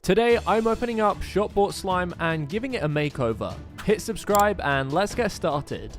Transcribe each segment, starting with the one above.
Today, I'm opening up shop-bought slime and giving it a makeover. Hit subscribe and let's get started.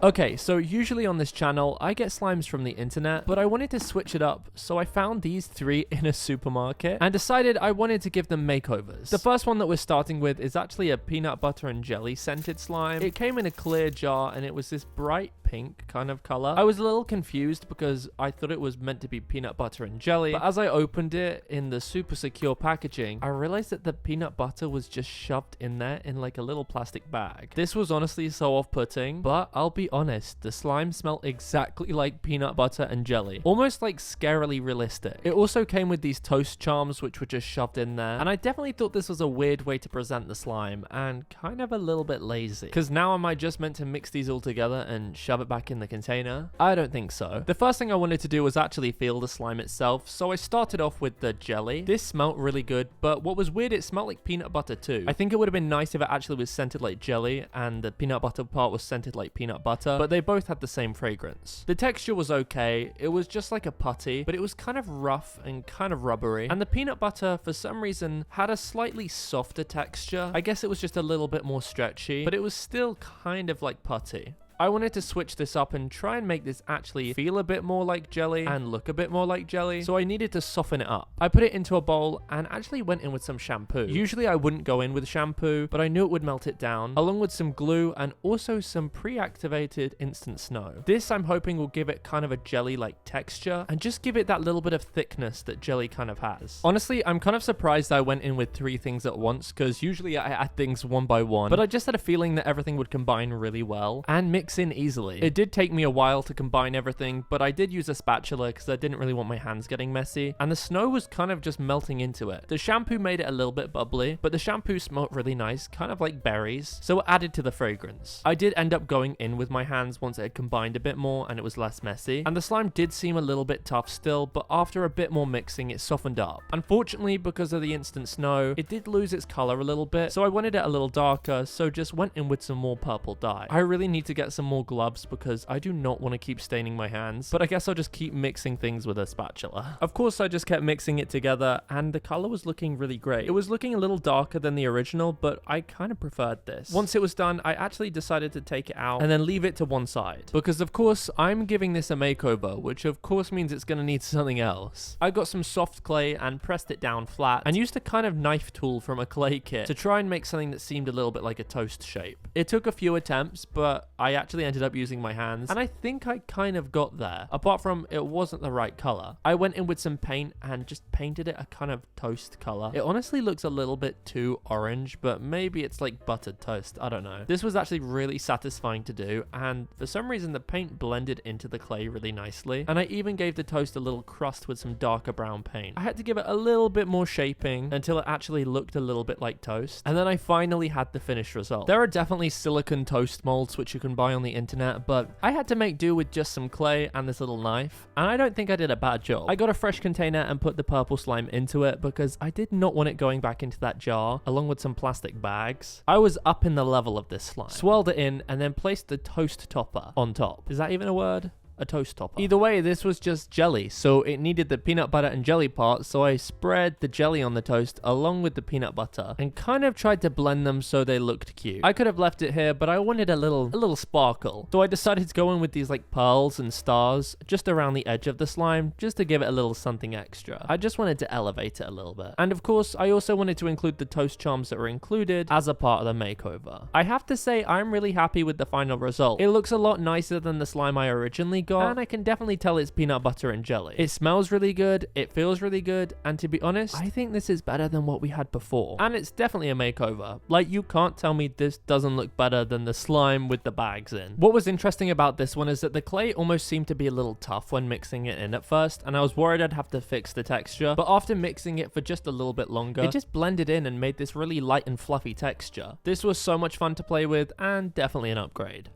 Okay, so usually on this channel, I get slimes from the internet, but I wanted to switch it up, so I found these three in a supermarket and decided I wanted to give them makeovers. The first one that we're starting with is actually a peanut butter and jelly scented slime. It came in a clear jar and it was this bright pink kind of color. I was a little confused because I thought it was meant to be peanut butter and jelly, but as I opened it in the super secure packaging, I realized that the peanut butter was just shoved in there in like a little plastic bag. This was honestly so off-putting, but I'll be honest, the slime smelled exactly like peanut butter and jelly, almost like scarily realistic. It also came with these toast charms which were just shoved in there, and I definitely thought this was a weird way to present the slime and kind of a little bit lazy, because now am I just meant to mix these all together and shove it back in the container? I don't think so. The first thing I wanted to do was actually feel the slime itself, so I started off with the jelly. This smelled really good, but what was weird, it smelled like peanut butter too. I think it would have been nice if it actually was scented like jelly and the peanut butter part was scented like peanut butter, but they both had the same fragrance. The texture was okay. It was just like a putty, but it was kind of rough and kind of rubbery. And the peanut butter, for some reason, had a slightly softer texture. I guess it was just a little bit more stretchy, but it was still kind of like putty. I wanted to switch this up and try and make this actually feel a bit more like jelly and look a bit more like jelly, so I needed to soften it up. I put it into a bowl and actually went in with some shampoo. Usually I wouldn't go in with shampoo, but I knew it would melt it down, along with some glue and also some pre-activated instant snow. This I'm hoping will give it kind of a jelly-like texture and just give it that little bit of thickness that jelly kind of has. Honestly, I'm kind of surprised I went in with three things at once, because usually I add things one by one, but I just had a feeling that everything would combine really well and mix in easily. It did take me a while to combine everything, but I did use a spatula because I didn't really want my hands getting messy, and the snow was kind of just melting into it. The shampoo made it a little bit bubbly, but the shampoo smelled really nice, kind of like berries, so it added to the fragrance. I did end up going in with my hands once it had combined a bit more and it was less messy, and the slime did seem a little bit tough still, but after a bit more mixing it softened up. Unfortunately, because of the instant snow, it did lose its color a little bit, so I wanted it a little darker, so just went in with some more purple dye. I really need to get some more gloves because I do not want to keep staining my hands, but I guess I'll just keep mixing things with a spatula. Of course, I just kept mixing it together and the color was looking really great. It was looking a little darker than the original, but I kind of preferred this. Once it was done, I actually decided to take it out and then leave it to one side, because of course I'm giving this a makeover, which of course means it's going to need something else. I got some soft clay and pressed it down flat and used a kind of knife tool from a clay kit to try and make something that seemed a little bit like a toast shape. It took a few attempts, but I actually ended up using my hands, and I think I kind of got there, apart from it wasn't the right color. I went in with some paint and just painted it a kind of toast color. It honestly looks a little bit too orange, but maybe it's like buttered toast, I don't know. This was actually really satisfying to do, and for some reason the paint blended into the clay really nicely, and I even gave the toast a little crust with some darker brown paint. I had to give it a little bit more shaping until it actually looked a little bit like toast, and then I finally had the finished result. There are definitely silicone toast molds which you can buy on the internet, but I had to make do with just some clay and this little knife, and I don't think I did a bad job. I got a fresh container and put the purple slime into it because I did not want it going back into that jar along with some plastic bags. I was up in the level of this slime. Swirled it in and then placed the toast topper on top. Is that even a word? A toast topper. Either way, this was just jelly, so it needed the peanut butter and jelly part, so I spread the jelly on the toast along with the peanut butter and kind of tried to blend them so they looked cute. I could have left it here, but I wanted a little sparkle, so I decided to go in with these like pearls and stars just around the edge of the slime just to give it a little something extra. I just wanted to elevate it a little bit, and of course I also wanted to include the toast charms that were included as a part of the makeover. I have to say I'm really happy with the final result. It looks a lot nicer than the slime I originally got, and I can definitely tell it's peanut butter and jelly. It smells really good, it feels really good, and to be honest, I think this is better than what we had before. And it's definitely a makeover. Like, you can't tell me this doesn't look better than the slime with the bags in. What was interesting about this one is that the clay almost seemed to be a little tough when mixing it in at first, and I was worried I'd have to fix the texture, but after mixing it for just a little bit longer, it just blended in and made this really light and fluffy texture. This was so much fun to play with, and definitely an upgrade.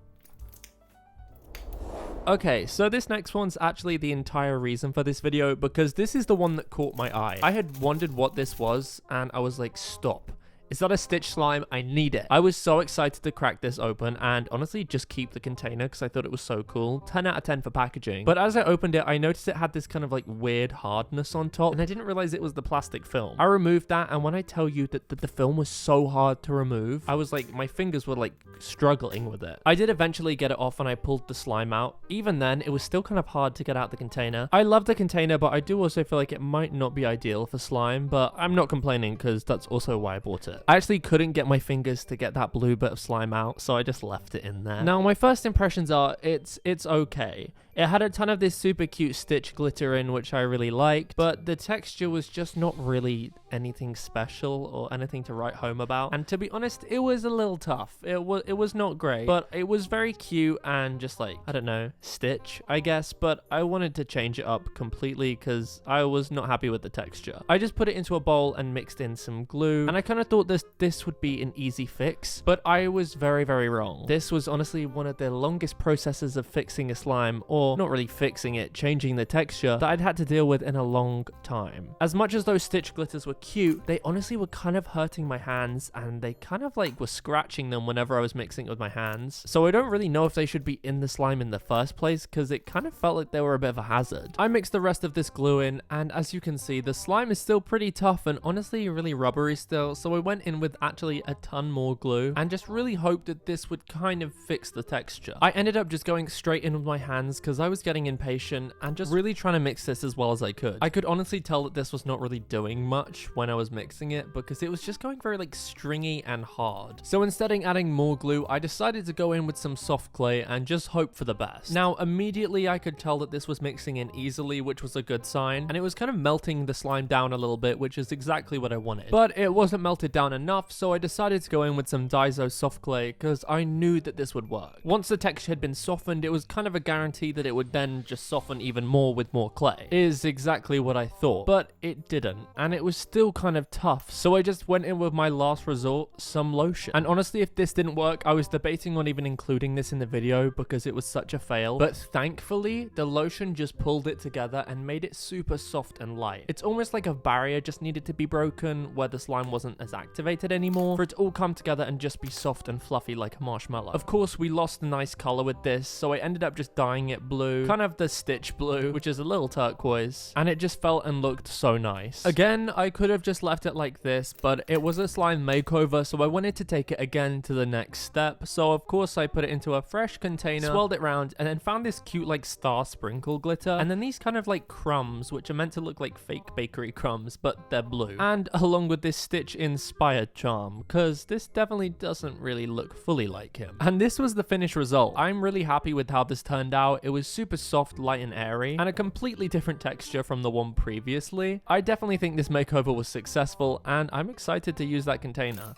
Okay, so this next one's actually the entire reason for this video, because this is the one that caught my eye. I had wondered what this was, and I was like, stop. Is that a Stitch slime? I need it. I was so excited to crack this open and honestly just keep the container because I thought it was so cool. 10 out of 10 for packaging. But as I opened it, I noticed it had this kind of like weird hardness on top and I didn't realize it was the plastic film. I removed that, and when I tell you that the film was so hard to remove, I was like, my fingers were like struggling with it. I did eventually get it off and I pulled the slime out. Even then, it was still kind of hard to get out the container. I love the container, but I do also feel like it might not be ideal for slime, but I'm not complaining because that's also why I bought it. I actually couldn't get my fingers to get that blue bit of slime out, so I just left it in there. Now, my first impressions are it's okay. It had a ton of this super cute Stitch glitter in, which I really liked, but the texture was just not really anything special or anything to write home about. And to be honest, it was a little tough. It was not great, but it was very cute and just like, I don't know, Stitch, I guess, but I wanted to change it up completely because I was not happy with the texture. I just put it into a bowl and mixed in some glue, and I kind of thought this would be an easy fix, but I was very, very wrong. This was honestly one of the longest processes of fixing a slime, or not really fixing it, changing the texture, that I'd had to deal with in a long time. As much as those Stitch glitters were cute, they honestly were kind of hurting my hands, and they kind of like were scratching them whenever I was mixing it with my hands. So I don't really know if they should be in the slime in the first place, because it kind of felt like they were a bit of a hazard. I mixed the rest of this glue in, and as you can see, the slime is still pretty tough and honestly really rubbery still, so I went in with actually a ton more glue and just really hoped that this would kind of fix the texture. I ended up just going straight in with my hands because I was getting impatient and just really trying to mix this as well as I could. I could honestly tell that this was not really doing much when I was mixing it because it was just going very like stringy and hard. So instead of adding more glue, I decided to go in with some soft clay and just hope for the best. Now immediately I could tell that this was mixing in easily, which was a good sign, and it was kind of melting the slime down a little bit, which is exactly what I wanted. But it wasn't melted down enough, so I decided to go in with some Daiso soft clay because I knew that this would work. Once the texture had been softened, it was kind of a guarantee that it would then just soften even more with more clay. Is exactly what I thought, but it didn't, and it was still kind of tough, so I just went in with my last resort, some lotion. And honestly, if this didn't work, I was debating on even including this in the video because it was such a fail, but thankfully the lotion just pulled it together and made it super soft and light. It's almost like a barrier just needed to be broken where the slime wasn't as activated anymore for it to all come together and just be soft and fluffy like a marshmallow. Of course, we lost the nice color with this, so I ended up just dyeing it blue, kind of the Stitch blue, which is a little turquoise, and it just felt and looked so nice. Again, I could have just left it like this, but it was a slime makeover, so I wanted to take it again to the next step. So of course I put it into a fresh container, swirled it round, and then found this cute like star sprinkle glitter, and then these kind of like crumbs, which are meant to look like fake bakery crumbs, but they're blue. And along with this Stitch inspired charm, because this definitely doesn't really look fully like him. And this was the finished result. I'm really happy with how this turned out. It was super soft, light, and airy, and a completely different texture from the one previously. I definitely think this makeover was successful, and I'm excited to use that container.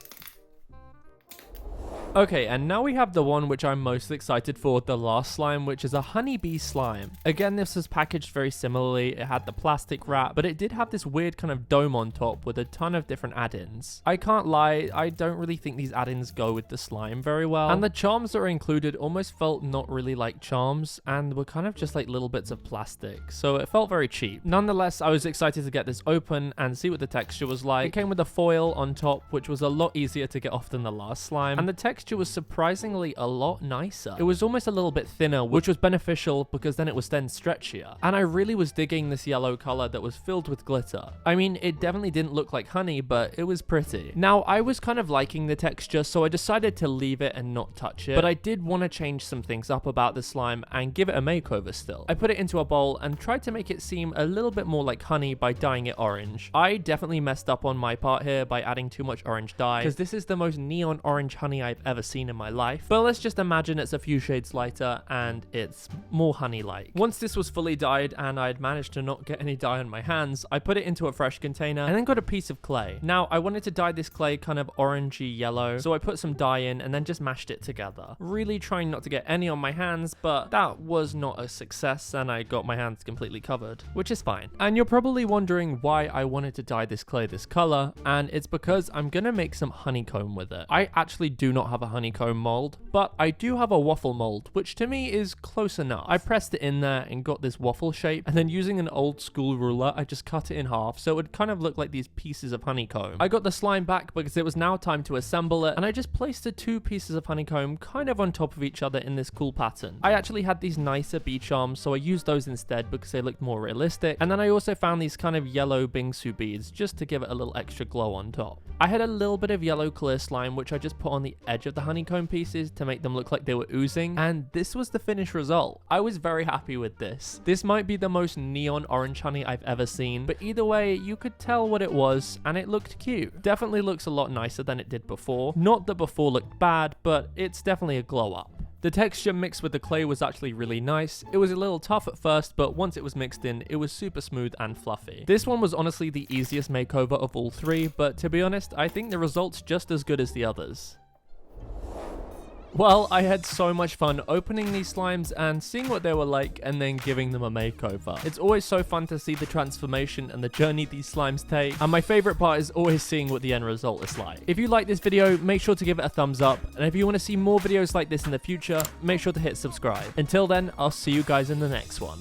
Okay, and now we have the one which I'm most excited for, the last slime, which is a honeybee slime. Again, this was packaged very similarly. It had the plastic wrap, but it did have this weird kind of dome on top with a ton of different add-ins. I can't lie, I don't really think these add-ins go with the slime very well. And the charms that are included almost felt not really like charms and were kind of just like little bits of plastic, so it felt very cheap. Nonetheless, I was excited to get this open and see what the texture was like. It came with a foil on top, which was a lot easier to get off than the last slime, and the texture was surprisingly a lot nicer. It was almost a little bit thinner, which was beneficial because then it was then stretchier. And I really was digging this yellow color that was filled with glitter. I mean, it definitely didn't look like honey, but it was pretty. Now, I was kind of liking the texture, so I decided to leave it and not touch it, but I did want to change some things up about the slime and give it a makeover still. I put it into a bowl and tried to make it seem a little bit more like honey by dyeing it orange. I definitely messed up on my part here by adding too much orange dye, because this is the most neon orange honey I've ever seen in my life, but let's just imagine it's a few shades lighter and it's more honey-like. Once this was fully dyed and I'd managed to not get any dye on my hands, I put it into a fresh container and then got a piece of clay. Now, I wanted to dye this clay kind of orangey yellow, so I put some dye in and then just mashed it together, really trying not to get any on my hands, but that was not a success and I got my hands completely covered, which is fine. And you're probably wondering why I wanted to dye this clay this color, and it's because I'm gonna make some honeycomb with it. I actually do not have have a honeycomb mold, but I do have a waffle mold, which to me is close enough. I pressed it in there and got this waffle shape, and then using an old school ruler, I just cut it in half so it would kind of look like these pieces of honeycomb. I got the slime back because it was now time to assemble it, and I just placed the two pieces of honeycomb kind of on top of each other in this cool pattern. I actually had these nicer bee charms, so I used those instead because they looked more realistic, and then I also found these kind of yellow bingsu beads just to give it a little extra glow on top. I had a little bit of yellow clear slime which I just put on the edge of the honeycomb pieces to make them look like they were oozing, and this was the finished result. I was very happy with this. This might be the most neon orange honey I've ever seen, but either way you could tell what it was and it looked cute. Definitely looks a lot nicer than it did before. Not that before looked bad, but it's definitely a glow up. The texture mixed with the clay was actually really nice. It was a little tough at first, but once it was mixed in, it was super smooth and fluffy. This one was honestly the easiest makeover of all three, but to be honest, I think the result's just as good as the others. Well, I had so much fun opening these slimes and seeing what they were like and then giving them a makeover. It's always so fun to see the transformation and the journey these slimes take, and my favorite part is always seeing what the end result is like. If you like this video, make sure to give it a thumbs up, and if you want to see more videos like this in the future, make sure to hit subscribe. Until then, I'll see you guys in the next one.